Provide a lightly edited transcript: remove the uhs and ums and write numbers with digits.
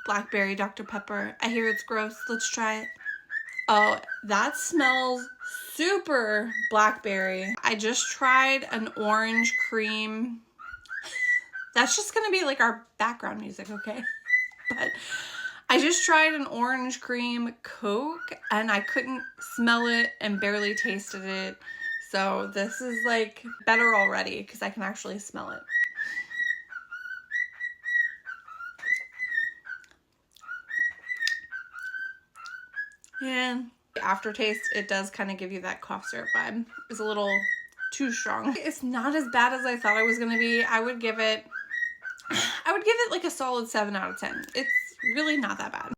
blackberry Dr. Pepper. I hear it's gross. Let's try it. Oh, that smells super blackberry. I just tried an orange cream. That's just gonna be like our background music, okay? But I just tried an orange cream Coke and I couldn't smell it and barely tasted it. So this is like better already because I can actually smell it. And aftertaste, it does kind of give you that cough syrup vibe. It's a little too strong. It's not as bad as I thought it was gonna be. I would give it like a solid 7 out of 10. It's really not that bad.